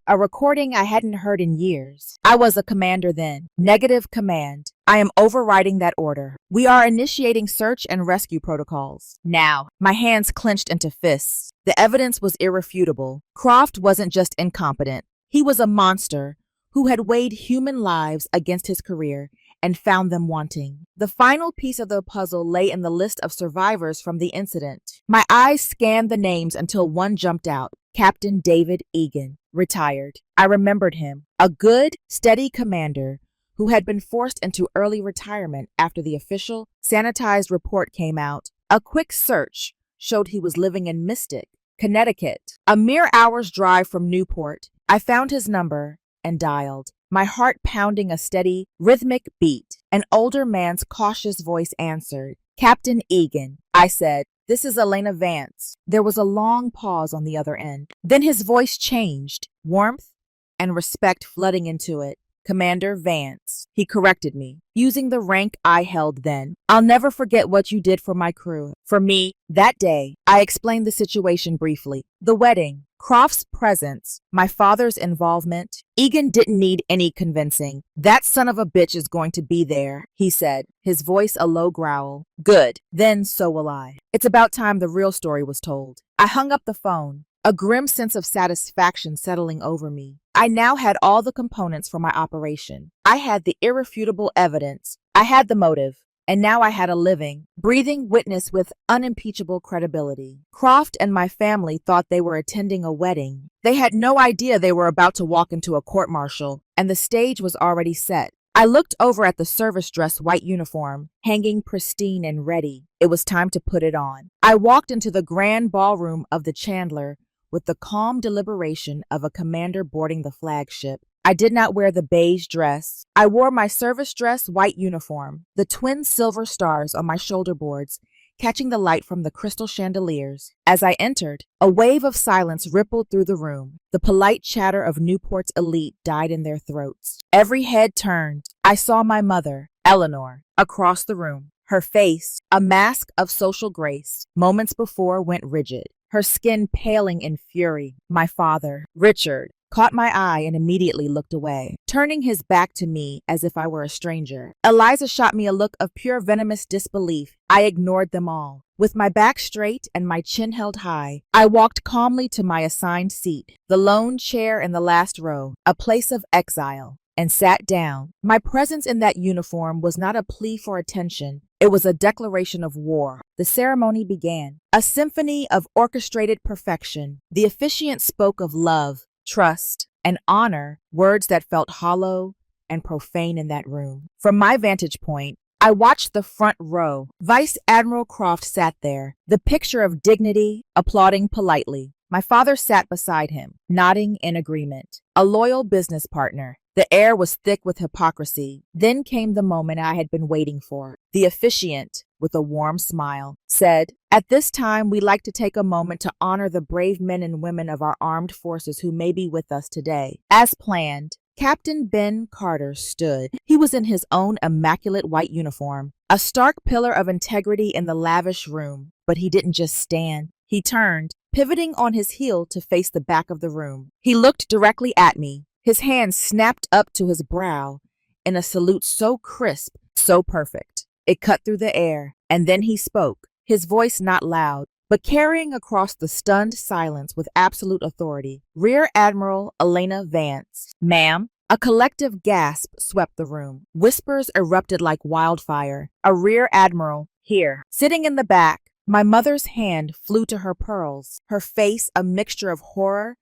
A recording I hadn't heard in years. I was a commander then. Negative command. I am overriding that order. We are initiating search and rescue protocols. Now, my hands clenched into fists. The evidence was irrefutable. Croft wasn't just incompetent. He was a monster who had weighed human lives against his career and found them wanting. The final piece of the puzzle lay in the list of survivors from the incident. My eyes scanned the names until one jumped out: Captain David Egan, retired. I remembered him, a good, steady commander who had been forced into early retirement after the official, sanitized report came out. A quick search showed he was living in Mystic, Connecticut, a mere hour's drive from Newport. I found his number and dialed, my heart pounding a steady, rhythmic beat. An older man's cautious voice answered. Captain Egan, I said. This is Elena Vance. There was a long pause on the other end. Then his voice changed, warmth and respect flooding into it. Commander Vance. He corrected me, using the rank I held then. I'll never forget what you did for my crew. For me, that day. I explained the situation briefly. The wedding, Croft's presence, my father's involvement. Egan didn't need any convincing. That son of a bitch is going to be there, he said, his voice a low growl. Good. Then so will I. It's about time the real story was told. I hung up the phone, a grim sense of satisfaction settling over me. I now had all the components for my operation. I had the irrefutable evidence. I had the motive. And now I had a living, breathing witness with unimpeachable credibility. Croft and my family thought they were attending a wedding. They had no idea they were about to walk into a court-martial, and the stage was already set. I looked over at the service dress white uniform, hanging pristine and ready. It was time to put it on. I walked into the grand ballroom of the Chandler with the calm deliberation of a commander boarding the flagship. I did not wear the beige dress. I wore my service dress white uniform, the twin silver stars on my shoulder boards, catching the light from the crystal chandeliers. As I entered, a wave of silence rippled through the room. The polite chatter of Newport's elite died in their throats. Every head turned. I saw my mother, Eleanor, across the room. Her face, a mask of social grace, moments before went rigid, her skin paling in fury. My father, Richard, caught my eye and immediately looked away, turning his back to me as if I were a stranger. Eliza shot me a look of pure venomous disbelief. I ignored them all. With my back straight and my chin held high, I walked calmly to my assigned seat, the lone chair in the last row, a place of exile, and sat down. My presence in that uniform was not a plea for attention. It was a declaration of war. The ceremony began, a symphony of orchestrated perfection. The officiant spoke of love, trust, and honor, words that felt hollow and profane in that room. From my vantage point, I watched the front row. Vice Admiral Croft sat there, the picture of dignity, applauding politely. My father sat beside him, nodding in agreement. A loyal business partner. The air was thick with hypocrisy. Then came the moment I had been waiting for. The officiant, with a warm smile, said, "At this time, we'd like to take a moment to honor the brave men and women of our armed forces who may be with us today." As planned, Captain Ben Carter stood. He was in his own immaculate white uniform, a stark pillar of integrity in the lavish room. But he didn't just stand. He turned, pivoting on his heel to face the back of the room. He looked directly at me, his hand snapped up to his brow in a salute so crisp, so perfect. It cut through the air, and then he spoke, his voice not loud, but carrying across the stunned silence with absolute authority. "Rear Admiral Elena Vance." "Ma'am." A collective gasp swept the room. Whispers erupted like wildfire. "A Rear Admiral here." Sitting in the back, my mother's hand flew to her pearls, her face a mixture of horror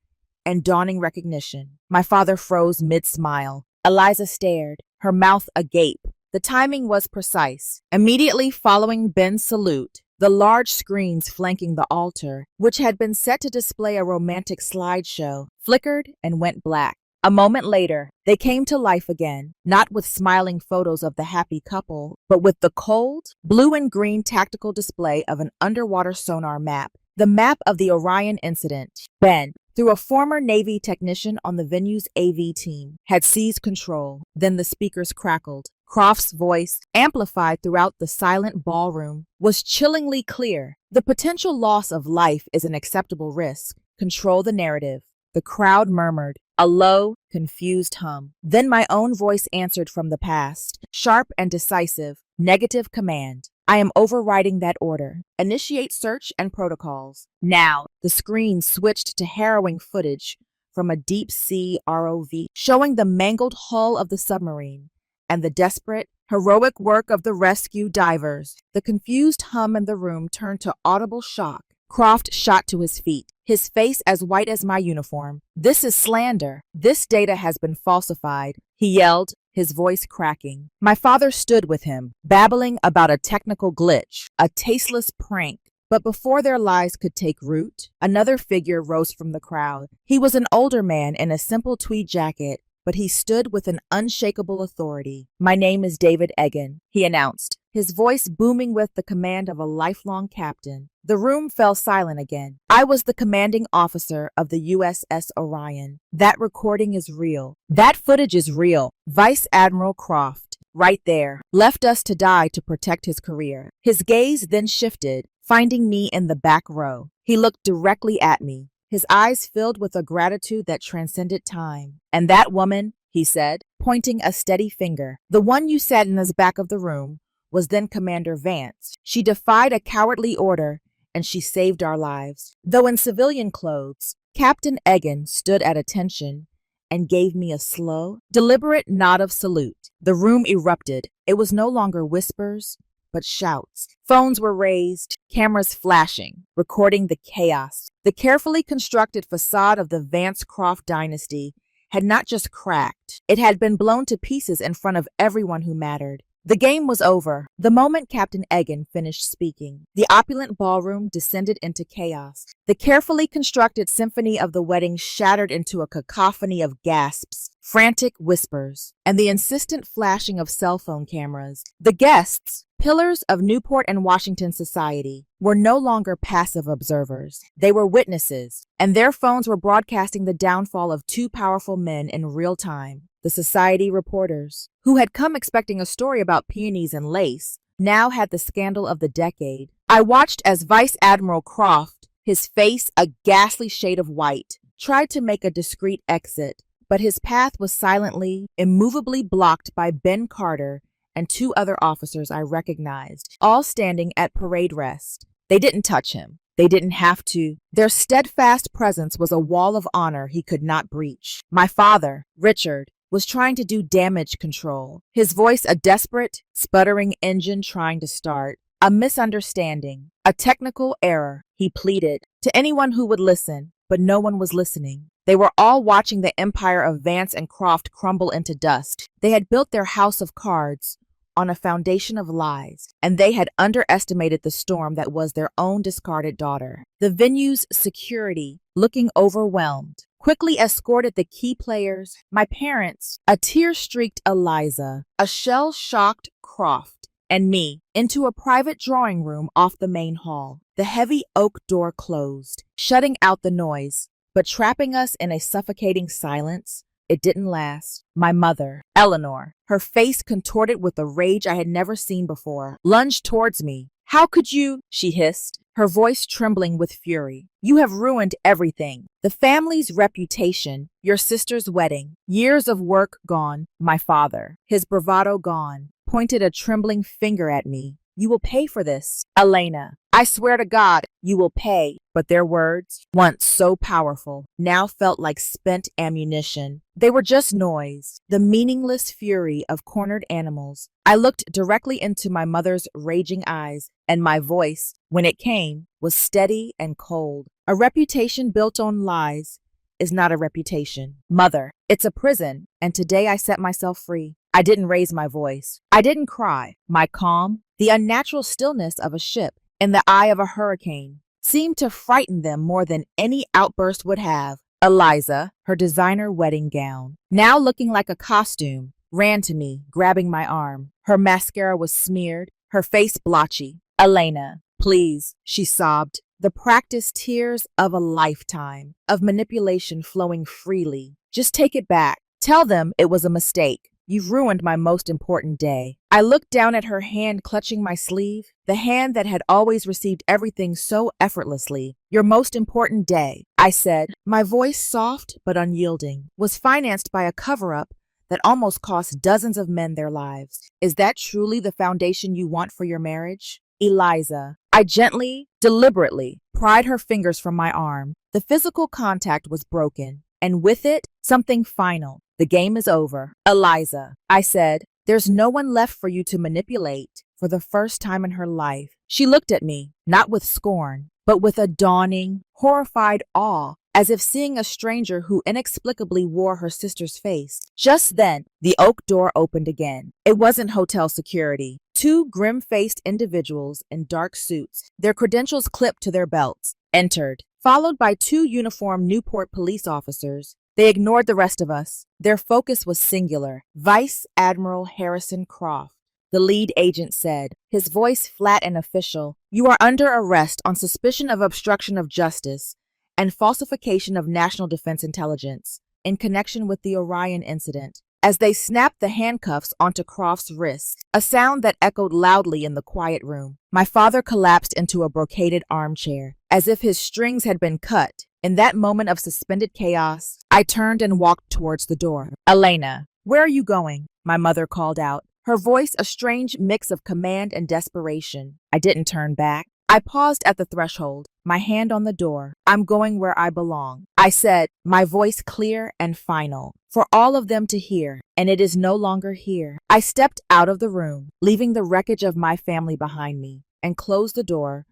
and dawning recognition. My father froze mid-smile. Eliza stared, her mouth agape. The timing was precise. Immediately following Ben's salute, the large screens flanking the altar, which had been set to display a romantic slideshow, flickered and went black. A moment later, they came to life again, not with smiling photos of the happy couple, but with the cold, blue and green tactical display of an underwater sonar map, the map of the Orion incident. Ben, through a former Navy technician on the venue's AV team, had seized control. Then the speakers crackled. Croft's voice, amplified throughout the silent ballroom, was chillingly clear. "The potential loss of life is an acceptable risk. Control the narrative." The crowd murmured, a low, confused hum. Then my own voice answered from the past, sharp and decisive, negative command. "I am overriding that order. Initiate search and protocols." Now, the screen switched to harrowing footage from a deep-sea ROV, showing the mangled hull of the submarine and the desperate, heroic work of the rescue divers. The confused hum in the room turned to audible shock. Croft shot to his feet, his face as white as my uniform. "This is slander. This data has been falsified," he yelled, his voice cracking. My father stood with him, babbling about a technical glitch, a tasteless prank. But before their lies could take root, another figure rose from the crowd. He was an older man in a simple tweed jacket, but he stood with an unshakable authority. "My name is David Egan," he announced, his voice booming with the command of a lifelong captain. The room fell silent again. "I was the commanding officer of the USS Orion. That recording is real. That footage is real. Vice Admiral Croft, right there, left us to die to protect his career." His gaze then shifted, finding me in the back row. He looked directly at me, his eyes filled with a gratitude that transcended time. "And that woman," he said, pointing a steady finger, "the one you sat in the back of the room, was then Commander Vance. She defied a cowardly order, and she saved our lives." Though in civilian clothes, Captain Egan stood at attention and gave me a slow, deliberate nod of salute. The room erupted. It was no longer whispers, but shouts. Phones were raised, cameras flashing, recording the chaos. The carefully constructed facade of the Vance Croft dynasty had not just cracked, it had been blown to pieces in front of everyone who mattered. The game was over. The moment Captain Egan finished speaking, the opulent ballroom descended into chaos. The carefully constructed symphony of the wedding shattered into a cacophony of gasps, frantic whispers, and the insistent flashing of cell phone cameras. The guests, pillars of Newport and Washington society, were no longer passive observers. They were witnesses, and their phones were broadcasting the downfall of two powerful men in real time. The society reporters, who had come expecting a story about peonies and lace, now had the scandal of the decade. I watched as Vice Admiral Croft, his face a ghastly shade of white, tried to make a discreet exit, but his path was silently, immovably blocked by Ben Carter and two other officers I recognized, all standing at parade rest. They didn't touch him. They didn't have to. Their steadfast presence was a wall of honor he could not breach. My father, Richard, was trying to do damage control, his voice a desperate, sputtering engine trying to start. A misunderstanding, a technical error, he pleaded, to anyone who would listen, but no one was listening. They were all watching the empire of Vance and Croft crumble into dust. They had built their house of cards on a foundation of lies, and they had underestimated the storm that was their own discarded daughter. The venue's security, looking overwhelmed, quickly escorted the key players, my parents, a tear-streaked Eliza, a shell-shocked Croft, and me, into a private drawing room off the main hall. The heavy oak door closed, shutting out the noise, but trapping us in a suffocating silence. It didn't last. My mother, Eleanor, her face contorted with a rage I had never seen before, lunged towards me. "How could you?" she hissed, her voice trembling with fury. "You have ruined everything. The family's reputation, your sister's wedding, years of work gone." My father, his bravado gone, pointed a trembling finger at me. "You will pay for this, Elena. I swear to God, you will pay." But their words, once so powerful, now felt like spent ammunition. They were just noise, the meaningless fury of cornered animals. I looked directly into my mother's raging eyes, and my voice, when it came, was steady and cold. "A reputation built on lies is not a reputation. Mother, it's a prison, and today I set myself free." I didn't raise my voice. I didn't cry. My calm, the unnatural stillness of a ship in the eye of a hurricane, seemed to frighten them more than any outburst would have. Eliza, her designer wedding gown, now looking like a costume, ran to me, grabbing my arm. Her mascara was smeared, her face blotchy. "Elena, please," she sobbed, the practiced tears of a lifetime, of manipulation flowing freely. "Just take it back. Tell them it was a mistake. You've ruined my most important day." I looked down at her hand clutching my sleeve, the hand that had always received everything so effortlessly. "Your most important day," I said, my voice soft but unyielding, "was financed by a cover-up that almost cost dozens of men their lives. Is that truly the foundation you want for your marriage? Eliza." I gently, deliberately, pried her fingers from my arm. The physical contact was broken, and with it, something final. "The game is over. Eliza," I said, "there's no one left for you to manipulate." For the first time in her life, she looked at me, not with scorn, but with a dawning, horrified awe, as if seeing a stranger who inexplicably wore her sister's face. Just then, the oak door opened again. It wasn't hotel security. Two grim-faced individuals in dark suits, their credentials clipped to their belts, entered, followed by two uniformed Newport police officers. They ignored the rest of us. Their focus was singular. "Vice Admiral Harrison Croft," the lead agent said, his voice flat and official. "You are under arrest on suspicion of obstruction of justice and falsification of national defense intelligence in connection with the Orion incident." As they snapped the handcuffs onto Croft's wrists, a sound that echoed loudly in the quiet room, my father collapsed into a brocaded armchair, as if his strings had been cut. In that moment of suspended chaos, I turned and walked towards the door. "Elena, where are you going?" my mother called out, her voice a strange mix of command and desperation. I didn't turn back. I paused at the threshold, my hand on the door. "I'm going where I belong," I said, my voice clear and final, for all of them to hear, and it is no longer here. I stepped out of the room, leaving the wreckage of my family behind me, and closed the door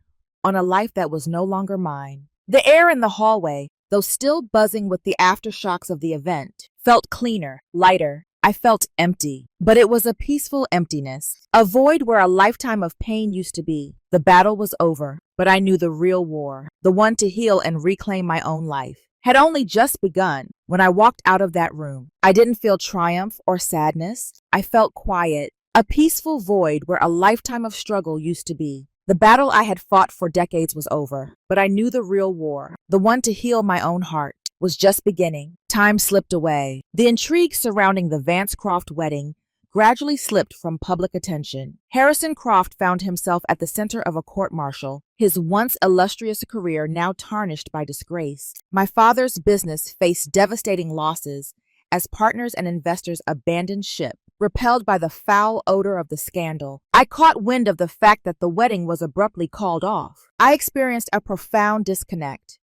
on a life that was no longer mine. The air in the hallway, though still buzzing with the aftershocks of the event, felt cleaner, lighter. I felt empty, but it was a peaceful emptiness, a void where a lifetime of pain used to be. The battle was over, but I knew the real war, the one to heal and reclaim my own life, had only just begun. When I walked out of that room, I didn't feel triumph or sadness. I felt quiet, a peaceful void where a lifetime of struggle used to be. The battle I had fought for decades was over, but I knew the real war, the one to heal my own heart, was just beginning. Time slipped away. The intrigue surrounding the Vance Croft wedding gradually slipped from public attention. Harrison Croft found himself at the center of a court-martial, his once illustrious career now tarnished by disgrace. My father's business faced devastating losses as partners and investors abandoned ship, repelled by the foul odor of the scandal. I caught wind of the fact that the wedding was abruptly called off. I experienced a profound disconnect.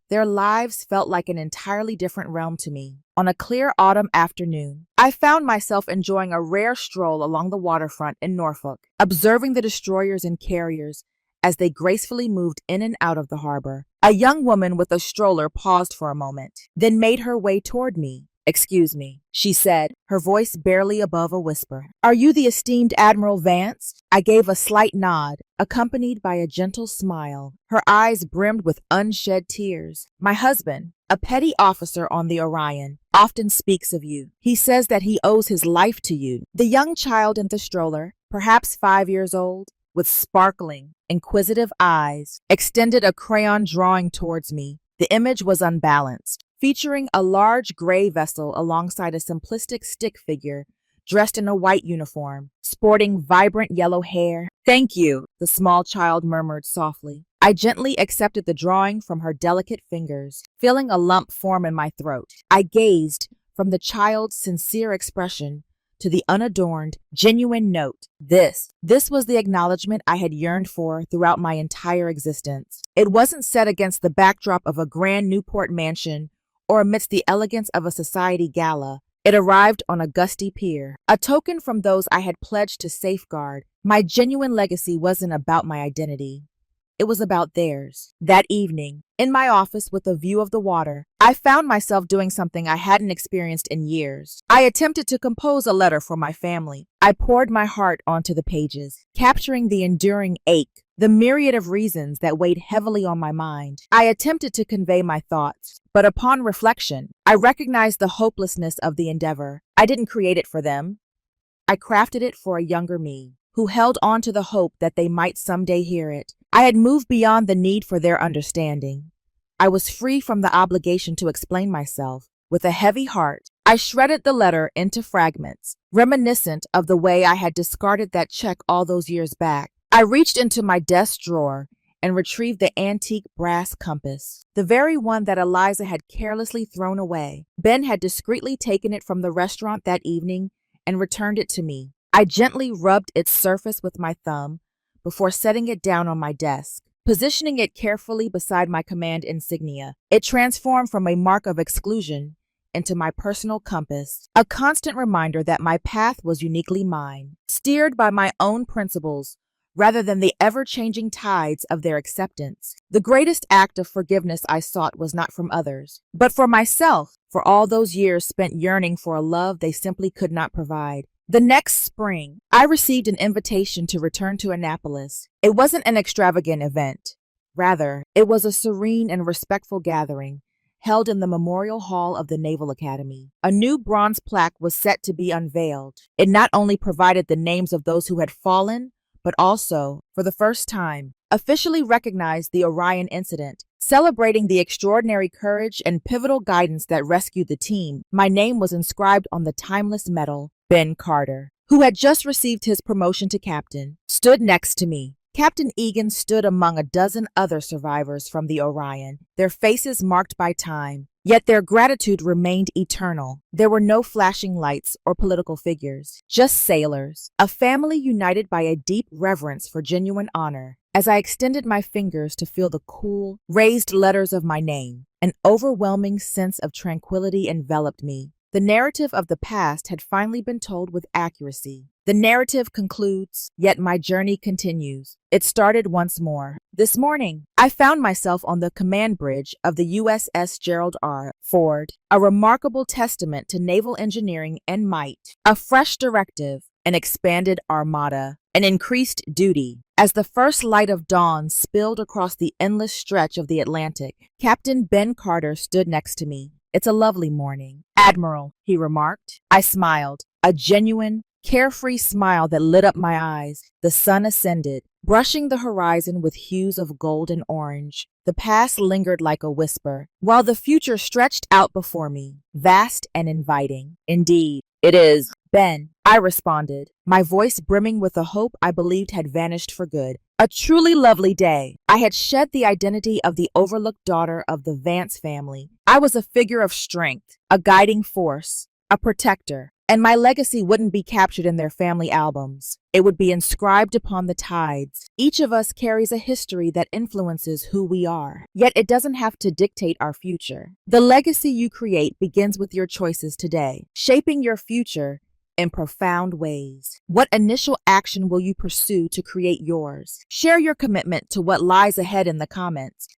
Their lives felt like an entirely different realm to me. On a clear autumn afternoon, I found myself enjoying a rare stroll along the waterfront in Norfolk, observing the destroyers and carriers as they gracefully moved in and out of the harbor. A young woman with a stroller paused for a moment, then made her way toward me. "Excuse me," she said, her voice barely above a whisper. "Are you the esteemed Admiral Vance?" I gave a slight nod, accompanied by a gentle smile. Her eyes brimmed with unshed tears. "My husband, a petty officer on the Orion, often speaks of you. He says that he owes his life to you." The young child in the stroller, perhaps 5 years old, with sparkling, inquisitive eyes, extended a crayon drawing towards me. The image was unbalanced, featuring a large gray vessel alongside a simplistic stick figure dressed in a white uniform, sporting vibrant yellow hair. "Thank you," the small child murmured softly. I gently accepted the drawing from her delicate fingers, feeling a lump form in my throat. I gazed from the child's sincere expression to the unadorned, genuine note. This was the acknowledgement I had yearned for throughout my entire existence. It wasn't set against the backdrop of a grand Newport mansion or amidst the elegance of a society gala. It arrived on a gusty pier, a token from those I had pledged to safeguard. My genuine legacy wasn't about my identity. It was about theirs. That evening, in my office with a view of the water, I found myself doing something I hadn't experienced in years. I attempted to compose a letter for my family. I poured my heart onto the pages, capturing the enduring ache, the myriad of reasons that weighed heavily on my mind. I attempted to convey my thoughts, but upon reflection, I recognized the hopelessness of the endeavor. I didn't create it for them. I crafted it for a younger me, who held on to the hope that they might someday hear it. I had moved beyond the need for their understanding. I was free from the obligation to explain myself. With a heavy heart, I shredded the letter into fragments, reminiscent of the way I had discarded that check all those years back. I reached into my desk drawer and retrieved the antique brass compass, the very one that Eliza had carelessly thrown away. Ben had discreetly taken it from the restaurant that evening and returned it to me. I gently rubbed its surface with my thumb before setting it down on my desk, positioning it carefully beside my command insignia. It transformed from a mark of exclusion into my personal compass, a constant reminder that my path was uniquely mine, steered by my own principles rather than the ever-changing tides of their acceptance. The greatest act of forgiveness I sought was not from others, but for myself, for all those years spent yearning for a love they simply could not provide. The next spring, I received an invitation to return to Annapolis. It wasn't an extravagant event. Rather, it was a serene and respectful gathering held in the Memorial Hall of the Naval Academy. A new bronze plaque was set to be unveiled. It not only provided the names of those who had fallen, but also, for the first time, officially recognized the Orion incident, celebrating the extraordinary courage and pivotal guidance that rescued the team. My name was inscribed on the timeless medal. Ben Carter, who had just received his promotion to captain, stood next to me. Captain Egan stood among a dozen other survivors from the Orion, their faces marked by time, yet their gratitude remained eternal. There were no flashing lights or political figures, just sailors, a family united by a deep reverence for genuine honor. As I extended my fingers to feel the cool, raised letters of my name, an overwhelming sense of tranquility enveloped me. The narrative of the past had finally been told with accuracy. The narrative concludes, yet my journey continues. It started once more. This morning, I found myself on the command bridge of the USS Gerald R. Ford, a remarkable testament to naval engineering and might, a fresh directive, an expanded armada, an increased duty. As the first light of dawn spilled across the endless stretch of the Atlantic, Captain Ben Carter stood next to me. "It's a lovely morning, Admiral," he remarked. I smiled, a genuine, carefree smile that lit up my eyes. The sun ascended, brushing the horizon with hues of gold and orange. The past lingered like a whisper, while the future stretched out before me, vast and inviting. "Indeed, it is," Ben, I responded, my voice brimming with a hope I believed had vanished for good. A truly lovely day. I had shed the identity of the overlooked daughter of the Vance family. I was a figure of strength, a guiding force, a protector, and my legacy wouldn't be captured in their family albums. It would be inscribed upon the tides. Each of us carries a history that influences who we are, yet it doesn't have to dictate our future. The legacy you create begins with your choices today, shaping your future in profound ways. What initial action will you pursue to create yours? Share your commitment to what lies ahead in the comments.